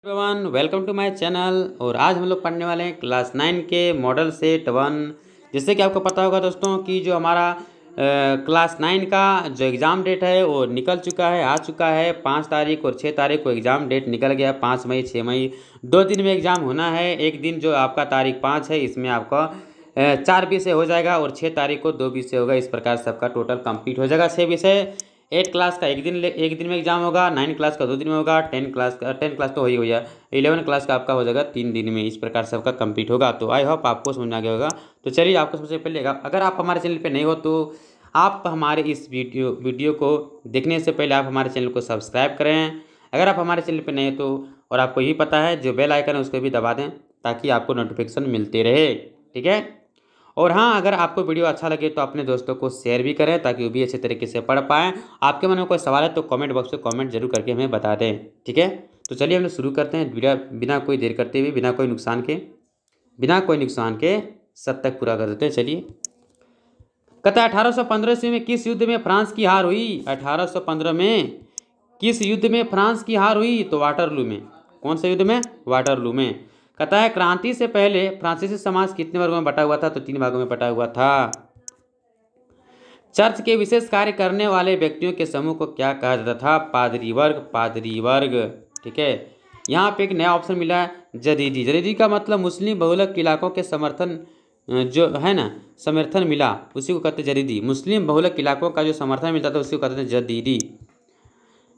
Everyone, welcome to my channel. और आज हम लोग पढ़ने वाले हैं क्लास 9 के मॉडल सेट 1। जैसे कि आपको पता होगा दोस्तों कि जो हमारा क्लास 9 का जो एग्ज़ाम डेट है वो निकल चुका है, आ चुका है। 5 तारीख और 6 तारीख को एग्ज़ाम डेट निकल गया। 5 मई 6 मई 2 दिन में एग्ज़ाम होना है। एक दिन जो आपका तारीख 5 है इसमें आपका 4 विषय हो जाएगा और 6 तारीख को 2 विषय होगा। इस प्रकार सबका टोटल कंप्लीट हो जाएगा 6 विषय। 8 क्लास का एक दिन में एग्जाम होगा, 9 क्लास का 2 दिन में होगा, 10 क्लास तो हो ही हो जाए, 11 क्लास का आपका हो जाएगा 3 दिन में। इस प्रकार सबका कंप्लीट होगा। तो आई होप आपको समझ में आ गया होगा। तो चलिए, आपको सबसे पहले अगर आप हमारे चैनल पे नहीं हो तो आप हमारे इस वीडियो को देखने से पहले आप हमारे चैनल को सब्सक्राइब करें। अगर आप हमारे चैनल पर नहीं हो तो, और आपको यही पता है, जो बेल आइकन है उसको भी दबा दें ताकि आपको नोटिफिकेशन मिलते रहे। ठीक है। और हाँ, अगर आपको वीडियो अच्छा लगे तो अपने दोस्तों को शेयर भी करें ताकि वो भी अच्छे तरीके से पढ़ पाएँ। आपके मन में कोई सवाल है तो कमेंट बॉक्स में कमेंट जरूर करके हमें बता दें। ठीक है। तो चलिए हम लोग शुरू करते हैं बिना कोई देर करते हुए, बिना कोई नुकसान के सब तक पूरा कर देते हैं। चलिए, कहता है 1815 ईस्वी में किस युद्ध में फ्रांस की हार हुई? 1815 में किस युद्ध में फ्रांस की हार हुई? तो वाटरलू में। कौन से युद्ध में? वाटरलू में। कहता है क्रांति से पहले फ्रांसीसी समाज कितने वर्गों में बटा हुआ था? तो 3 भागों में बटा हुआ था। चर्च के विशेष कार्य करने वाले व्यक्तियों के समूह को क्या कहा जाता था? पादरी वर्ग। ठीक है। यहाँ पे एक नया ऑप्शन मिला है, जदीदी। जदीदी का मतलब मुस्लिम बहुलक इलाकों के समर्थन जो है ना, समर्थन मिला, उसी को कहते हैं जदीदी। मुस्लिम बहुलक इलाकों का जो समर्थन मिलता था उसी को कहते हैं जदीदी।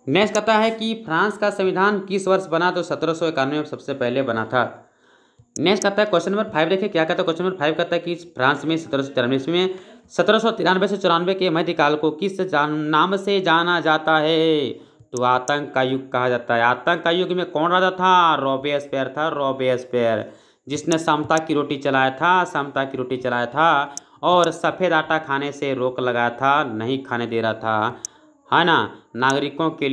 नेक्स्ट कहता है कि फ्रांस का संविधान किस वर्ष बना? तो 1791 में सबसे पहले बना था। नेक्स्ट आता है क्वेश्चन नंबर 5। देखिए क्या कहता है क्वेश्चन नंबर 5। कहता है कि फ्रांस में 1793 ईस्वी में 1793 से 94 के मध्यकाल को किस नाम से जाना जाता है? तो आतंक का युग कहा जाता है। आतंक का युग में कौन राजा था? रॉबेस्पियर, जिसने समता की रोटी चलाया था और सफ़ेद आटा खाने से रोक लगाया था, नहीं खाने दे रहा था, है ना। नागरिकों के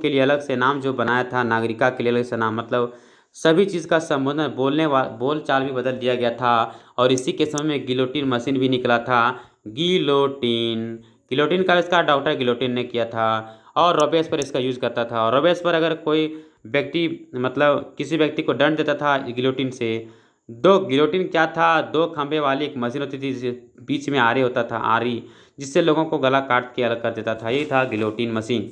लिए अलग से नाम जो बनाया था, नागरिका के लिए अलग से नाम, मतलब सभी चीज़ का संबोधन बोल चाल भी बदल दिया गया था। और इसी के समय में गिलोटिन मशीन भी निकला था। गिलोटिन का आविष्कार डॉक्टर गिलोटिन ने किया था और रॉबेस्पियर इसका यूज़ करता था। और रॉबेस्पियर अगर कोई व्यक्ति, मतलब किसी व्यक्ति को दंड देता था गिलोटिन से, गिलोटिन क्या था? 2 खंभे वाली एक मशीन होती थी, बीच में आरी होता था, आरी, जिससे लोगों को गला काट के अलग कर देता था। यही था गिलोटिन मशीन।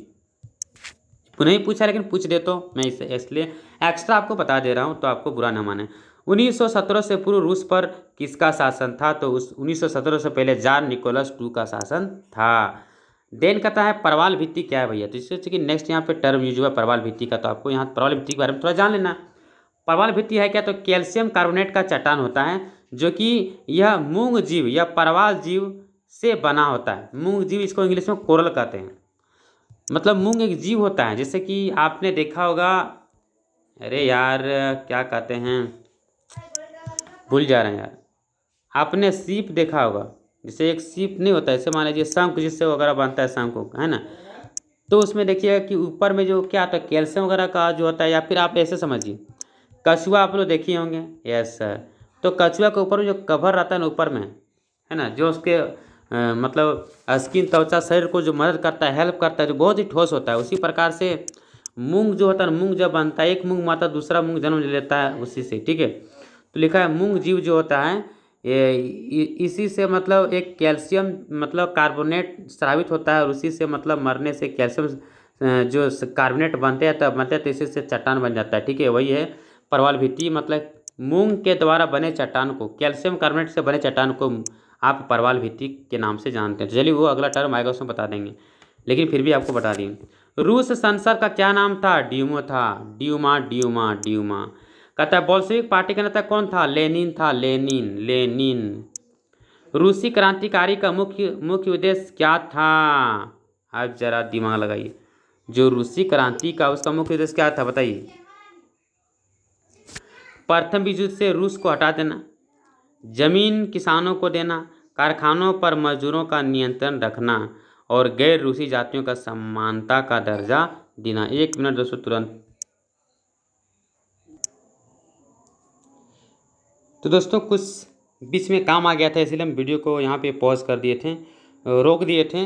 नहीं पूछा, लेकिन पूछ दे तो मैं इसे इसलिए एक्स्ट्रा आपको बता दे रहा हूँ, तो आपको बुरा ना माने। 1917 से पूर्व रूस पर किसका शासन था? तो उस 1917 से पहले जार निकोलस II का शासन था। देन कहता है परवाल भित्ति क्या है भैया? तो इससे कि नेक्स्ट यहाँ पे टर्म यूज हुआ परवाल भित्ति का, तो आपको यहाँ परवाल भित्ति के बारे में थोड़ा जान लेना। परवाल भित्ति है क्या? तो कैल्शियम कार्बोनेट का चट्टान होता है, जो कि यह मूंग जीव या परवाल जीव से बना होता है। मूंग जीव, इसको इंग्लिश में कोरल कहते हैं। मतलब मूंग एक जीव होता है, जैसे कि आपने देखा होगा, अरे यार क्या कहते हैं, भूल जा रहे हैं यार। आपने सीप देखा होगा, जैसे एक सीप नहीं होता, ऐसे मान लीजिए शंख जिससे वगैरह बनता है, शंख है ना। तो उसमें देखिए कि ऊपर में जो क्या आता है, कैल्शियम वगैरह का जो होता है, या फिर आप ऐसे समझिए, कछुआ आप लोग देखे होंगे। Yes sir. तो कछुआ के ऊपर जो कवर रहता है ना, ऊपर में, है ना, जो उसके मतलब स्किन, त्वचा, शरीर को जो मदद करता है, हेल्प करता है, जो बहुत ही ठोस होता है। उसी प्रकार से मूंग जो होता है, मूंग जब बनता है, एक मूंग माता दूसरा मूंग जन्म ले लेता है उसी से। ठीक है। तो लिखा है मूंग जीव जो होता है इसी से मतलब एक कैल्शियम मतलब कार्बोनेट स्रावित होता है, और उसी से मतलब मरने से कैल्शियम जो कार्बोनेट बनते हैं तब बनते हैं, तो इसी से चट्टान बन जाता है। ठीक है। वही है परवाल भित्ति, मतलब मूंग के द्वारा बने चट्टान को, कैल्शियम कार्बोनेट से बने चट्टान को आप परवाल भित्ति के नाम से जानते हैं। चलिए, वो अगला टर्म आएगा उसमें बता देंगे, लेकिन फिर भी आपको बता दिए। रूस संसद का क्या नाम था? ड्यूमा था। ड्यूमा। कहता है बोल्शेविक पार्टी का नेता कौन था? लेनिन था। लेनिन। रूसी क्रांतिकारी का मुख्य उद्देश्य क्या था? आप जरा दिमाग लगाइए। जो रूसी क्रांति का, उसका मुख्य उद्देश्य क्या था बताइए? प्रथम विश्व युद्ध से रूस को हटा देना, जमीन किसानों को देना, कारखानों पर मजदूरों का नियंत्रण रखना, और गैर रूसी जातियों का समानता का दर्जा देना। 1 मिनट दोस्तों, तुरंत। तो दोस्तों कुछ बीच में काम आ गया था, इसलिए हम वीडियो को यहाँ पे पॉज कर दिए थे, रोक दिए थे।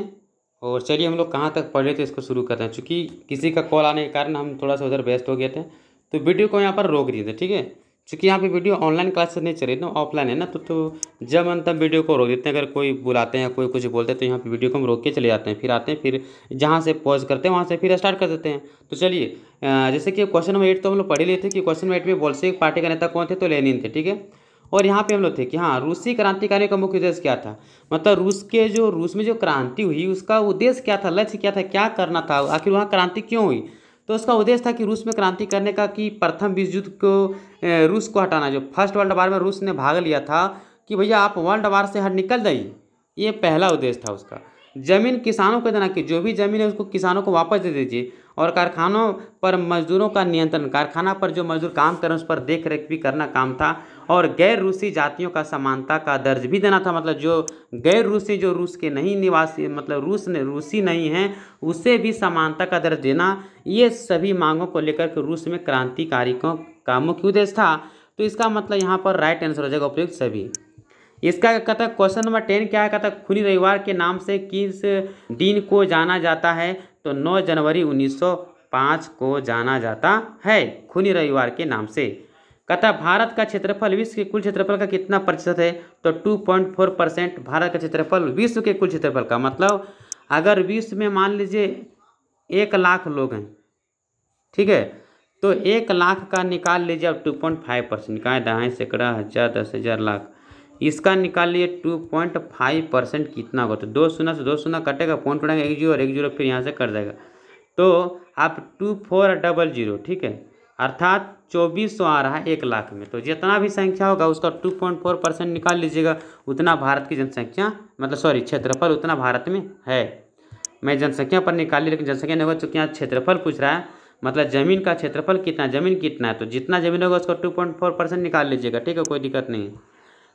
और चलिए हम लोग कहाँ तक पढ़े थे इसको शुरू करते हैं। चूँकि किसी का कॉल आने के कारण हम थोड़ा सा उधर व्यस्त हो गए थे, तो वीडियो को यहाँ पर रोक दिए थे, ठीक है। चूँकि यहाँ पे वीडियो ऑनलाइन क्लासेस नहीं चल रही ना, ऑफलाइन है ना, तो जब मन तब वीडियो को रोक देते हैं। अगर कोई बुलाते हैं, कोई कुछ बोलते हैं, तो यहाँ पे वीडियो को हम रोक के चले जाते हैं, फिर आते हैं, फिर जहाँ से पॉज करते हैं वहाँ से फिर स्टार्ट कर देते हैं। तो चलिए जैसे कि क्वेश्चन नंबर 8 तो हम लोग पढ़ लिए थे कि क्वेश्चन नंबर 8 में बोल्शेविक पार्टी का नेता कौन थे, तो लेनिन थे, ठीक है। और यहाँ पे हम लोग थे कि हाँ, रूसी क्रांतिकारियों का मुख्य उद्देश्य क्या था, मतलब रूस में जो क्रांति हुई उसका उद्देश्य क्या था, लक्ष्य क्या था, क्या करना था, आखिर वहाँ क्रांति क्यों हुई। तो उसका उद्देश्य था कि रूस में क्रांति करने का, कि प्रथम विश्व युद्ध को रूस को हटाना। जो फर्स्ट वर्ल्ड वार में रूस ने भाग लिया था कि भैया आप वर्ल्ड वार से हट निकल जाइए, ये पहला उद्देश्य था उसका। जमीन किसानों को देना, कि जो भी जमीन है उसको किसानों को वापस दे दीजिए। और कारखानों पर मजदूरों का नियंत्रण, कारखाना पर जो मजदूर काम कर रहे हैं उस पर देख रेख भी करना काम था। और गैर रूसी जातियों का समानता का दर्ज भी देना था, मतलब जो गैर रूसी, जो रूस के नहीं निवासी, मतलब रूसी नहीं हैं, उसे भी समानता का दर्ज देना। ये सभी मांगों को लेकर के रूस में क्रांतिकारियों का मुख्य उद्देश्य था। तो इसका मतलब यहाँ पर राइट आंसर हो जाएगा उपयुक्त सभी। इसका कहता है क्वेश्चन नंबर 10 क्या है, कहता है खूनी रविवार के नाम से किस दिन को जाना जाता है, तो 9 जनवरी 1905 को जाना जाता है खूनी रविवार के नाम से। कहता है भारत का क्षेत्रफल विश्व के कुल क्षेत्रफल का कितना प्रतिशत है, तो 2.4% भारत का क्षेत्रफल विश्व के कुल क्षेत्रफल का। मतलब अगर विश्व में मान लीजिए 1 लाख लोग हैं, ठीक है, तो 1 लाख का निकाल लीजिए अब 2.5%, निकाल दहाई सैकड़ा हज़ार 10,000 लाख, इसका निकाल लिए 2.5% कितना होगा, तो 2 शून्य से 2 शून्य कटेगा, पॉइंट उड़ेगा, 1 जीरो और 1 जीरो फिर यहाँ से कट जाएगा, तो आप 2400, ठीक है, अर्थात 2400 आ रहा है 1 लाख में। तो जितना भी संख्या होगा उसका 2.4% निकाल लीजिएगा, उतना भारत की जनसंख्या, मतलब सॉरी क्षेत्रफल उतना भारत में है। मैं जनसंख्या पर निकाल ली, लेकिन जनसंख्या नहीं होगा, चूँकि यहाँ क्षेत्रफल पूछ रहा है, मतलब जमीन का क्षेत्रफल कितना, जमीन कितना है, तो जितना जमीन होगा उसका 2.4% निकाल लीजिएगा, ठीक है, कोई दिक्कत नहीं है।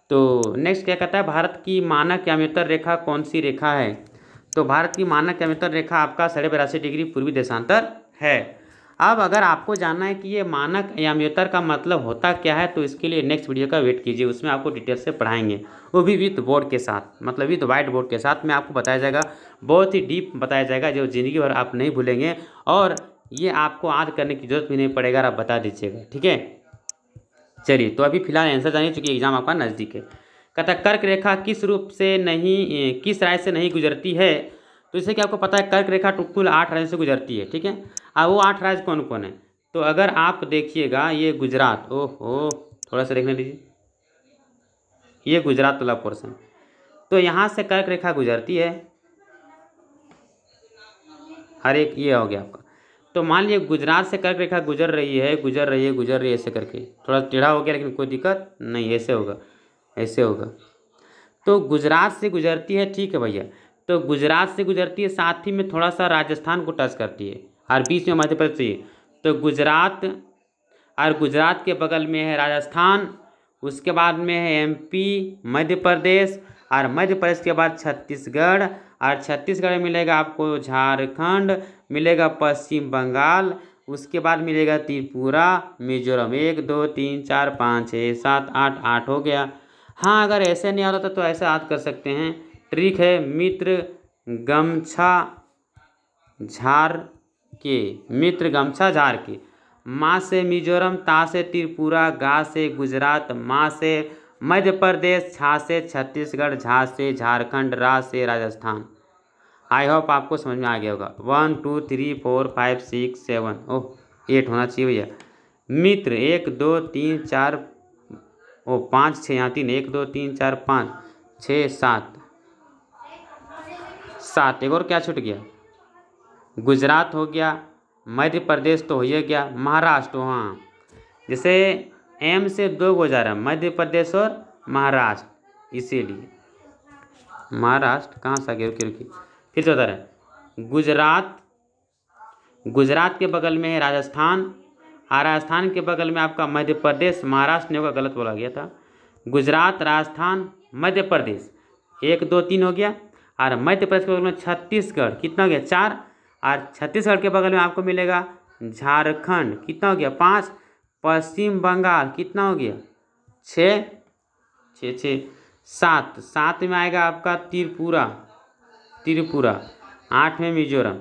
तो नेक्स्ट क्या कहता है, भारत की मानक याम्योत्तर रेखा कौन सी रेखा है, तो भारत की मानक याम्योत्तर रेखा आपका 82.5 डिग्री पूर्वी देशांतर है। अब अगर आपको जानना है कि ये मानक याम्योत्तर का मतलब होता क्या है, तो इसके लिए नेक्स्ट वीडियो का वेट कीजिए, उसमें आपको डिटेल से पढ़ाएंगे, वो भी विद बोर्ड के साथ, मतलब विद वाइट बोर्ड के साथ में आपको बताया जाएगा, बहुत ही डीप बताया जाएगा, जो ज़िंदगी भर आप नहीं भूलेंगे। और ये आपको आज करने की जरूरत भी नहीं पड़ेगा, आप बता दीजिएगा, ठीक है। चलिए तो अभी फिलहाल आंसर जानिए, चूँकि एग्जाम आपका नज़दीक है। कहता कर्क रेखा किस रूप से नहीं, किस राज्य से नहीं गुजरती है, तो इससे क्या आपको पता है, कर्क रेखा कुल 8 राज्य से गुजरती है, ठीक है। अब वो 8 राज्य कौन कौन है, तो अगर आप देखिएगा ये गुजरात, ओहो थोड़ा सा देखने दीजिए, ये गुजरात वाला पोर्सन, तो यहाँ से कर्क रेखा गुजरती है, हर एक ये हो गया आपका। तो मान लीजिए गुजरात से कर्क रेखा गुजर रही है ऐसे करके, थोड़ा टेढ़ा हो गया लेकिन कोई दिक्कत नहीं, ऐसे होगा, ऐसे होगा। तो गुजरात से गुजरती है, ठीक है भैया, तो गुजरात से गुजरती है, साथ ही में थोड़ा सा राजस्थान को टच करती है, और बीच में मध्य प्रदेश। तो गुजरात, और गुजरात के बगल में है राजस्थान, उसके बाद में है एमपी, मध्य प्रदेश, और मध्य प्रदेश के बाद छत्तीसगढ़, और छत्तीसगढ़ में मिलेगा आपको झारखंड, मिलेगा पश्चिम बंगाल, उसके बाद मिलेगा त्रिपुरा, मिजोरम। 1 2 3 4 5 6 7 8, 8 हो गया। हाँ अगर ऐसे नहीं आता तो ऐसे याद कर सकते हैं, ट्रिक है, मित्र गमछा झार के, मित्र गमछा झार के, माँ से मिजोरम, ता से त्रिपुरा, गा से गुजरात, माँ से मध्य प्रदेश, छा से छत्तीसगढ़, झा से झारखंड, रा से राजस्थान। आई होप आपको समझ में आ गया होगा। 1 2 3 4 5 6 7, ओह 8 होना चाहिए भैया। मित्र 1 2 3 4, ओ 5 6, यहाँ 3, 1 2 3 4 5 6 7 7, एक और क्या छूट गया, गुजरात हो गया, मध्य प्रदेश तो हो ही गया, महाराष्ट्र, हाँ जैसे एम से 2 गुजरा रहा है, मध्य प्रदेश और महाराष्ट्र, इसीलिए महाराष्ट्र कहाँ से आ गया, रुकी फिर से बता रहे हैं, गुजरात, गुजरात के बगल में है राजस्थान, और राजस्थान के बगल में आपका मध्य प्रदेश, महाराष्ट्र नहीं होगा, गलत बोला गया था, गुजरात, राजस्थान, मध्य प्रदेश, 1 2 3 हो गया, और मध्य प्रदेश के बगल में छत्तीसगढ़, कितना हो गया 4, और छत्तीसगढ़ के बगल में आपको मिलेगा झारखंड, कितना हो गया 5, पश्चिम बंगाल कितना हो गया 6 6 7, 7 में आएगा आपका त्रिपुरा, त्रिपुरा, 8 में मिजोरम।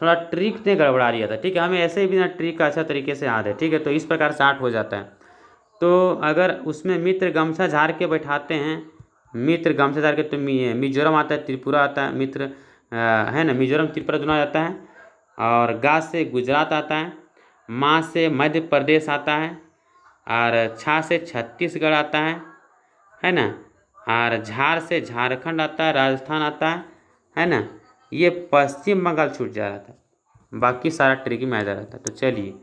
थोड़ा ट्रिक ने गड़बड़ा दिया था, ठीक है, हमें ऐसे ही बिना ट्रिक का अच्छा तरीके से याद है, ठीक है। तो इस प्रकार से 8 हो जाता है। तो अगर उसमें मित्र गमछा झाड़ के बैठाते हैं, मित्र गमछा झाड़ के, तो मिजोरम आता है, त्रिपुरा आता है, मित्र है ना, मिजोरम त्रिपुरा दोनों आता है। और गा से गुजरात आता है, माँ से मध्य प्रदेश आता है, और छा से छत्तीसगढ़ आता है ना, और झार से झारखंड आता है, राजस्थान आता है ना। ये पश्चिम बंगाल छूट जा रहा था, बाकी सारा ट्रिकी में आ जा रहा था। तो चलिए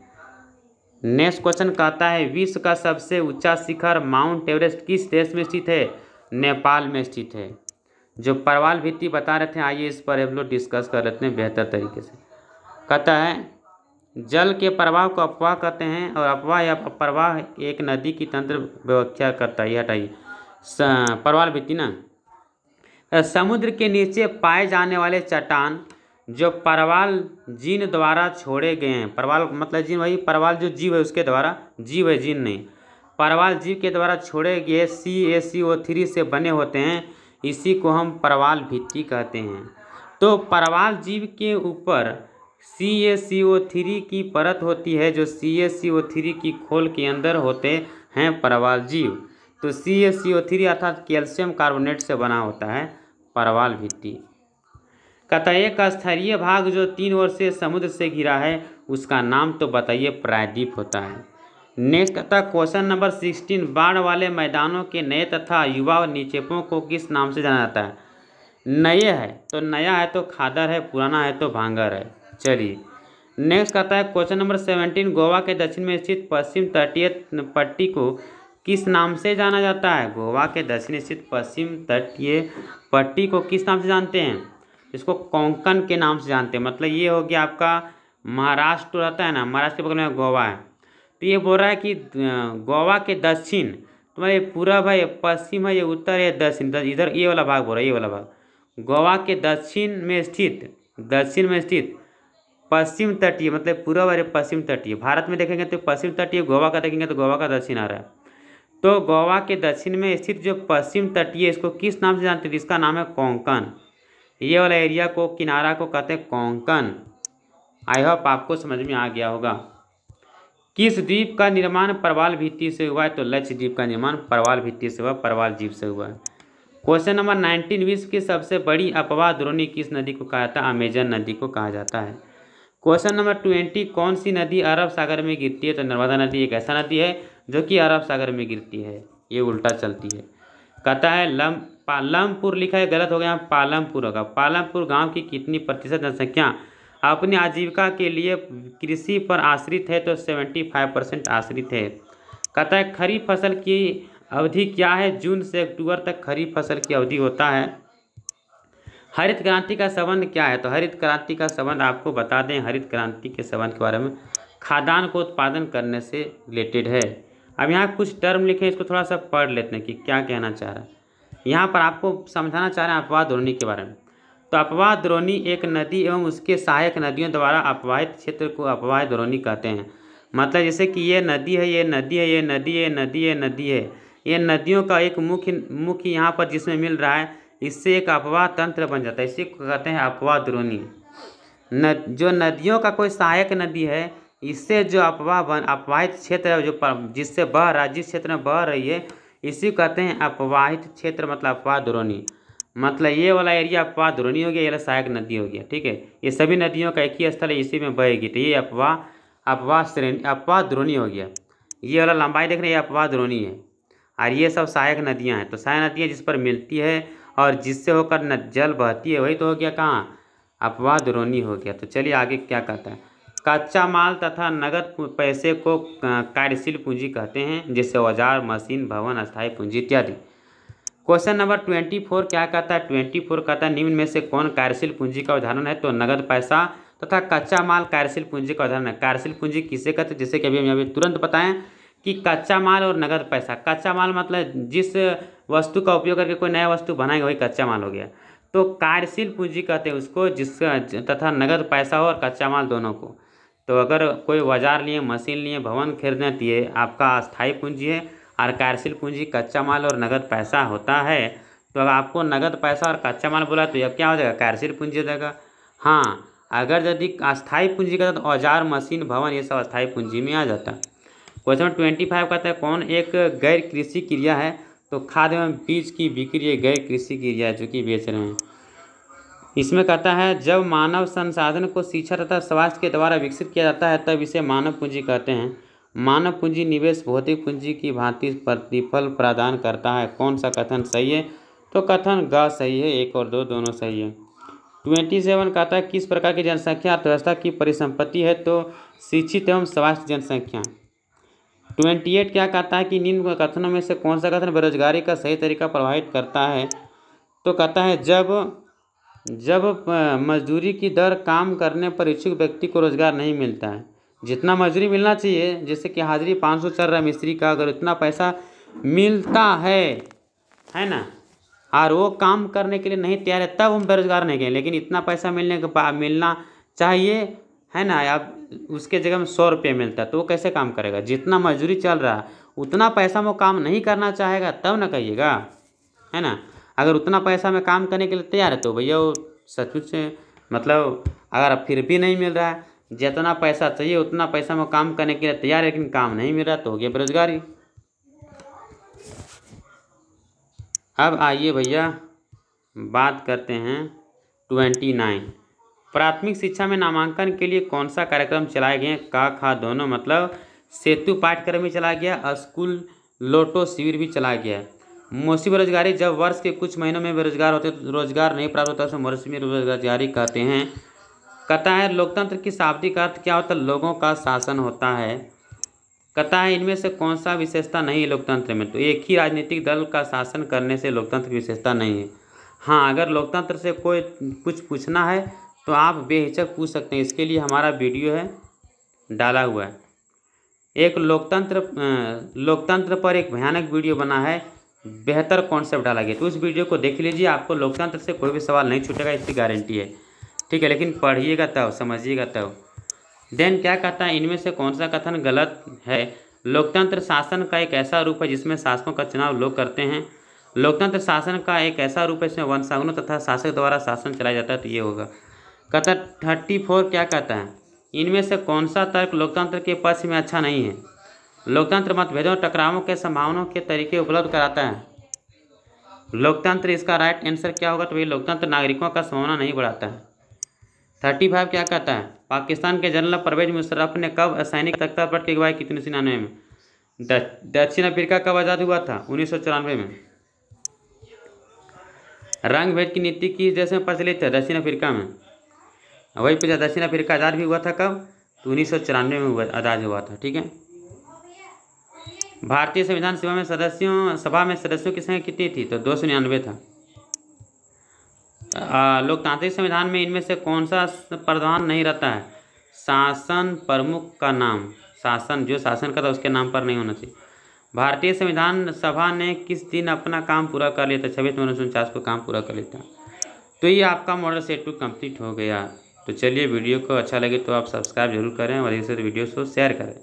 नेक्स्ट क्वेश्चन कहता है, विश्व का सबसे ऊंचा शिखर माउंट एवरेस्ट किस देश में स्थित है? नेपाल में स्थित है। जो परवाल भित्ति बता रहे थे, आइए इस पर हम लोग डिस्कस कर लेते हैं बेहतर तरीके से। कहता है जल के प्रवाह को अपवाह कहते हैं, और अपवाह या प्रवाह एक नदी की तंत्र व्याख्या करता है। हटाइए परवाल भित्ति ना। समुद्र के नीचे पाए जाने वाले चट्टान जो परवाल जीन द्वारा छोड़े गए हैं, परवाल मतलब जीन, वही परवाल जो जीव है उसके द्वारा, जीव है जीन नहीं, परवाल जीव के द्वारा छोड़े गए CaCO3 से बने होते हैं, इसी को हम परवाल भित्ति कहते हैं। तो परवाल जीव के ऊपर CaCO3 की परत होती है, जो CaCO3 की खोल के अंदर होते हैं परवाल जीव। तो CaCO3 अर्थात कैल्शियम कार्बोनेट से बना होता है परवाल भित्ति। कहता है एक स्तरीय भाग जो 3 ओर से समुद्र से घिरा है, उसका नाम तो बताइए। प्रायद्वीप होता है। नेक्स्ट कहता क्वेश्चन नंबर 16, बाढ़ वाले मैदानों के नए तथा युवा निक्षेपों को किस नाम से जाना जाता है? नए है तो नया है तो खादर है, पुराना है तो भांगर है। चलिए नेक्स्ट कहता है क्वेश्चन नंबर 17, गोवा के दक्षिण में स्थित पश्चिम तटीय पट्टी को किस नाम से जाना जाता है? गोवा के दक्षिण स्थित पश्चिम तटीय पट्टी को किस नाम से जानते हैं? इसको कोंकण के नाम से जानते हैं। मतलब ये हो गया आपका महाराष्ट्र रहता है ना, महाराष्ट्र के बगल में गोवा है। तो ये बोल रहा है कि गोवा के दक्षिण, तुम्हारे पूरब है, ये पश्चिम है, ये उत्तर है, दक्षिण, इधर ये वाला भाग बोल रहा है, ये वाला भाग गोवा के दक्षिण में स्थित पश्चिम तटीय, मतलब पूर्व और पश्चिम तटीय। भारत में देखेंगे तो पश्चिम तटीय, गोवा का देखेंगे तो गोवा का दक्षिण आ रहा है। तो गोवा के दक्षिण में स्थित जो पश्चिम तटीय, इसको किस नाम से जानते हैं? इसका नाम है कोंकण। ये वाला एरिया को, किनारा को कहते हैं कोंकण। आई होप आपको समझ में आ गया होगा। किस द्वीप का निर्माण परवाल भित्ति से हुआ है? तो लक्षद्वीप का निर्माण परवाल भित्ति से हुआ, परवाल जीव से हुआ है। क्वेश्चन नंबर 19, विश्व की सबसे बड़ी अपवाह द्रोणी किस नदी को कहा जाता है? अमेजन नदी को कहा जाता है। क्वेश्चन नंबर 20, कौन सी नदी अरब सागर में गिरती है? तो नर्मदा नदी एक ऐसा नदी है जो कि अरब सागर में गिरती है, ये उल्टा चलती है। कहता है लमपुर लिखा है, गलत हो गया, पालमपुर होगा। पालमपुर गांव की कितनी प्रतिशत जनसंख्या अपनी आजीविका के लिए कृषि पर आश्रित है? तो 75% आश्रित है। कहता है खरीफ फसल की अवधि क्या है? जून से अक्टूबर तक खरीफ फसल की अवधि होता है। हरित क्रांति का संबंध क्या है? तो हरित क्रांति का संबंध आपको बता दें, हरित क्रांति के संबंध के बारे में खाद्यान्न को उत्पादन करने से रिलेटेड है। अब यहाँ कुछ टर्म लिखे, इसको थोड़ा सा पढ़ लेते हैं कि क्या कहना चाह रहा है। यहाँ पर आपको समझाना चाह रहे हैं अपवाह द्रोणी के बारे में। तो अपवाह द्रोणी एक नदी एवं उसके सहायक नदियों द्वारा अपवाहित क्षेत्र को अपवाह द्रोणी कहते हैं। मतलब जैसे कि ये नदी है, ये नदी है, ये नदी है, नदी है, नदी है, ये नदियों का एक मुख्य यहाँ पर जिसमें मिल रहा है, इससे एक अपवाह तंत्र बन जाता है, इसी को कहते हैं अपवाह द्रोणी। जो नदियों का कोई सहायक नदी है, इससे जो अपवाहित क्षेत्र है, जो जिससे बह रहा है, जिस क्षेत्र में बह रही है, इसी को कहते हैं अपवाहित क्षेत्र, मतलब अपवाह द्रोणी। मतलब ये वाला एरिया अपवाह द्रोणी हो गया, ये वाला सहायक नदी हो गया, ठीक है। ये सभी नदियों का एक ही स्थल है, इसी में बहेगी, तो ये अपवाह द्रोणी हो गया। ये वाला लंबाई देख रहे हैं, ये अपवाह द्रोणी है, और ये सब सहायक नदियाँ हैं। तो सहायक नदियाँ जिस पर मिलती है और जिससे होकर जल बहती है, वही तो हो गया कहाँ? अपवाह द्रोणी हो गया। तो चलिए आगे क्या कहता है। कच्चा माल तथा नगद पैसे को कार्यशील पूंजी कहते हैं, जैसे औजार, मशीन, भवन, अस्थायी पूंजी इत्यादि। क्वेश्चन नंबर 24 क्या कहता है? 24 कहता है निम्न में से कौन कार्यशील पूंजी का उदाहरण है? तो नगद पैसा तथा कच्चा माल कार्यशील पूंजी का उदाहरण है। कार्यशील पूंजी किसे कहते हैं? जैसे कि अभी हम तुरंत बताएं कि कच्चा माल और नगद पैसा। कच्चा माल मतलब जिस वस्तु का उपयोग करके कोई नया वस्तु बनाएगा, वही कच्चा माल हो गया। तो कार्यशील पूंजी कहते हैं उसको, जिसका तथा नगद पैसा हो और कच्चा माल दोनों को। तो अगर कोई औजार लिए, मशीन लिए, भवन खरीदने दिए, आपका अस्थायी पूंजी है, और कार्यशील पूंजी कच्चा माल और नगद पैसा होता है। तो अगर आपको नगद पैसा और कच्चा माल बोला तो अब क्या हो जाएगा, कार्यशील पूंजी हो जाएगा। हाँ, अगर यदि अस्थायी पूंजी का तो औजार, मशीन, भवन ये सब अस्थायी पूंजी में आ जाता है। क्वेश्चन 25 कहता है कौन एक गैर कृषि क्रिया है, तो खाद एवं बीज की बिक्री एक गैर कृषि क्रिया है जो कि बेच रहे हैं। इसमें कहता है जब मानव संसाधन को शिक्षा तथा स्वास्थ्य के द्वारा विकसित किया जाता है तब इसे मानव पूंजी कहते हैं। मानव पूंजी निवेश भौतिक पूंजी की भांति प्रतिफल प्रदान करता है। कौन सा कथन सही है, तो कथन ग सही है, 1 और 2 दोनों सही है। 27 कहता है किस प्रकार की जनसंख्या अर्थव्यवस्था की परिसंपत्ति है, तो शिक्षित एवं स्वास्थ्य जनसंख्या। 28 क्या कहता है कि निम्न कथनों में से कौन सा कथन बेरोजगारी का सही तरीका प्रभावित करता है, तो कहता है जब मजदूरी की दर काम करने पर इच्छुक व्यक्ति को रोजगार नहीं मिलता है। जितना मजदूरी मिलना चाहिए, जैसे कि हाजिरी 500 चल रहा है मिस्त्री का, अगर इतना पैसा मिलता है ना, और वो काम करने के लिए नहीं तैयार है तब हम बेरोजगार नहीं गए। लेकिन इतना पैसा मिलने के बाद मिलना चाहिए है ना, अब उसके जगह में 100 रुपये मिलता है तो वो कैसे काम करेगा। जितना मजदूरी चल रहा है उतना पैसा में वो काम नहीं करना चाहेगा तब ना कहिएगा, है ना। अगर उतना पैसा में काम करने के लिए तैयार है तो भैया वो सचमुच से मतलब अगर फिर भी नहीं मिल रहा है, जितना पैसा चाहिए उतना पैसा में काम करने के लिए तैयार है लेकिन काम नहीं मिल रहा तो हो गया बेरोजगारी। अब आइए भैया बात करते हैं 29। प्राथमिक शिक्षा में नामांकन के लिए कौन सा कार्यक्रम चलाए गए, का खा दोनों, मतलब सेतु पाठ्यक्रम भी चला गया, स्कूल लोटो शिविर भी चला गया। मौसमी बेरोजगारी जब वर्ष के कुछ महीनों में बेरोजगार होते तो रोजगार नहीं प्राप्त होता, उसे मौसमी बेरोजगारी कहते हैं। कहता है लोकतंत्र की शाब्दिक अर्थ क्या होता है, लोगों का शासन होता है। कहता है इनमें से कौन सा विशेषता नहीं है लोकतंत्र में, तो एक ही राजनीतिक दल का शासन करने से लोकतंत्र की विशेषता नहीं है। हाँ, अगर लोकतंत्र से कोई कुछ पूछना है तो आप बेहिचक पूछ सकते हैं, इसके लिए हमारा वीडियो है डाला हुआ है। एक लोकतंत्र पर एक भयानक वीडियो बना है, बेहतर कॉन्सेप्ट डाला गया, तो उस वीडियो को देख लीजिए, आपको लोकतंत्र से कोई भी सवाल नहीं छूटेगा, इसकी गारंटी है, ठीक है। लेकिन पढ़िएगा तब, समझिएगा तब। देन क्या कहता है इनमें से कौन सा कथन गलत है, लोकतंत्र शासन का एक ऐसा रूप है जिसमें शासकों का चुनाव लोग करते हैं। लोकतंत्र शासन का एक ऐसा रूप है जिसमें वंशानुगत तथा शासक द्वारा शासन चलाया जाता है, तो ये होगा। कहता 34 क्या कहता है इनमें से कौन सा तर्क लोकतंत्र के पक्ष में अच्छा नहीं है, लोकतंत्र मतभेदों टकरावों के संभावनाओं के तरीके उपलब्ध कराता है। लोकतंत्र इसका राइट आंसर क्या होगा, तो ये लोकतंत्र नागरिकों का संभावना नहीं बढ़ाता है। 35 क्या कहता है पाकिस्तान के जनरल परवेज मुशर्रफ ने कब सैनिक तख्ता पर की अगुवाई की थी 1999 में। दक्षिण अफ्रीका कब आज़ाद हुआ था, 1994 में। रंग भेद की नीति किस देश में प्रचलित है, दक्षिण अफ्रीका में। वही पूछा दक्षिण अफ्रीका आज़ाद भी हुआ था कब, तो 1994 में आज़ाद हुआ था, ठीक है। भारतीय संविधान सभा में सदस्यों की संख्या कितनी थी, तो 299 था। लोकतांत्रिक संविधान में इनमें से कौन सा प्रावधान नहीं रहता है, शासन प्रमुख का नाम, शासन जो शासन करता है उसके नाम पर नहीं होना चाहिए। भारतीय संविधान सभा ने किस दिन अपना काम पूरा कर लिया था, 26 नवंबर 1949 को काम पूरा कर लिया था। तो ये आपका मॉडल सेट 2 कंप्लीट हो गया। तो चलिए वीडियो को अच्छा लगे तो आप सब्सक्राइब जरूर करें और इस वीडियो को शेयर करें।